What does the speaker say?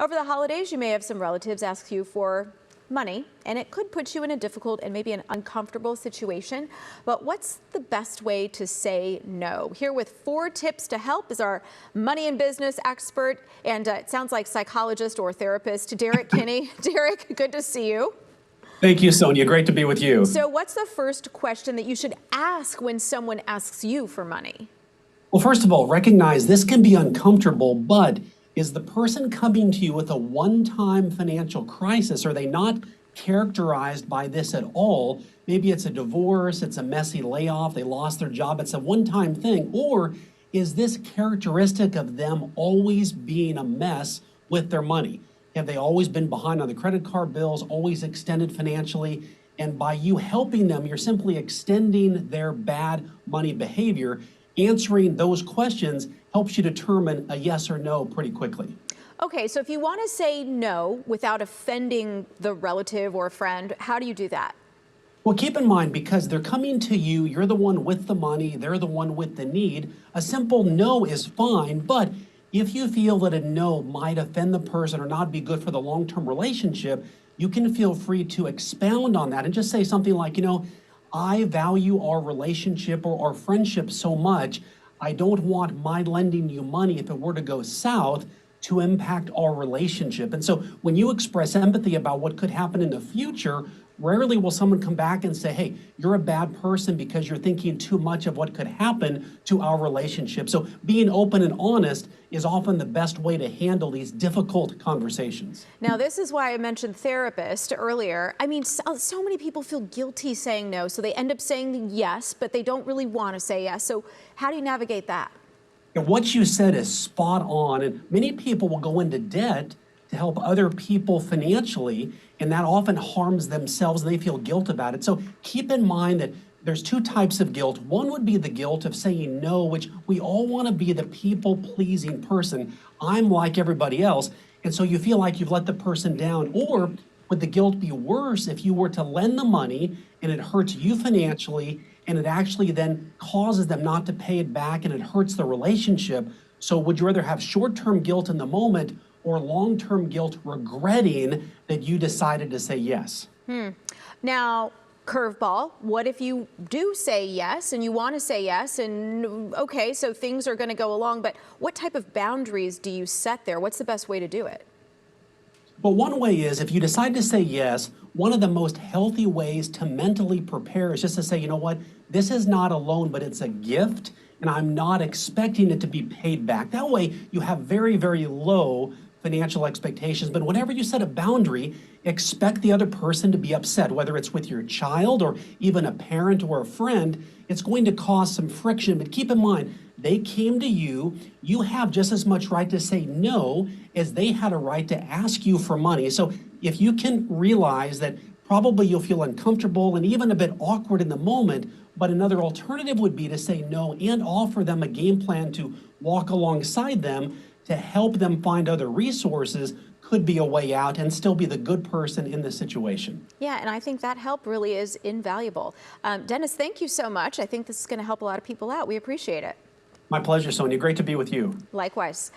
Over the holidays, you may have some relatives ask you for money, and it could put you in a difficult and maybe an uncomfortable situation. But what's the best way to say no? Here with 4 tips to help is our money and business expert, and it sounds like psychologist or therapist, Derek Kinney. Derek, good to see you. Thank you, Sonia. Great to be with you. So what's the first question that you should ask when someone asks you for money? Well, first of all, recognize this can be uncomfortable, but is the person coming to you with a one-time financial crisis? Are they not characterized by this at all? Maybe it's a divorce, it's a messy layoff, they lost their job, it's a one-time thing. Or is this characteristic of them always being a mess with their money? Have they always been behind on the credit card bills, always extended financially? And by you helping them, you're simply extending their bad money behavior. Answering those questions helps you determine a yes or no pretty quickly. Okay, so if you want to say no without offending the relative or friend, how do you do that? Well, keep in mind, because they're coming to you, you're the one with the money, they're the one with the need. A simple no is fine, but if you feel that a no might offend the person or not be good for the long-term relationship, you can feel free to expound on that and just say something like, I value our relationship or our friendship so much, I don't want my lending you money, if it were to go south, to impact our relationship. And so when you express empathy about what could happen in the future, rarely will someone come back and say, hey, you're a bad person because you're thinking too much of what could happen to our relationship. So being open and honest is often the best way to handle these difficult conversations. Now, this is why I mentioned therapist earlier. I mean, so many people feel guilty saying no, so they end up saying yes, but they don't really want to say yes. So how do you navigate that? And what you said is spot on, and many people will go into debt to help other people financially, and that often harms themselves and they feel guilt about it. So keep in mind that there's 2 types of guilt. One would be the guilt of saying no, which we all want to be the people-pleasing person. I'm like everybody else, and so you feel like you've let the person down. Or would the guilt be worse if you were to lend the money and it hurts you financially and it actually then causes them not to pay it back and it hurts the relationship? So would you rather have short-term guilt in the moment or long-term guilt regretting that you decided to say yes? Now, curveball, what if you do say yes and you want to say yes and okay, so things are going to go along, but what type of boundaries do you set there? What's the best way to do it? Well, one way is if you decide to say yes, one of the most healthy ways to mentally prepare is just to say, you know what, this is not a loan, but it's a gift, and I'm not expecting it to be paid back. That way, you have very, very low financial expectations, but whenever you set a boundary, expect the other person to be upset, whether it's with your child or even a parent or a friend. It's going to cause some friction, but keep in mind, they came to you, you have just as much right to say no as they had a right to ask you for money. So if you can realize that probably you'll feel uncomfortable and even a bit awkward in the moment, but another alternative would be to say no and offer them a game plan to walk alongside them to help them find other resources, could be a way out and still be the good person in the situation. Yeah, and I think that help really is invaluable. Dennis, thank you so much. I think this is going to help a lot of people out. We appreciate it. My pleasure, Sonia. Great to be with you. Likewise.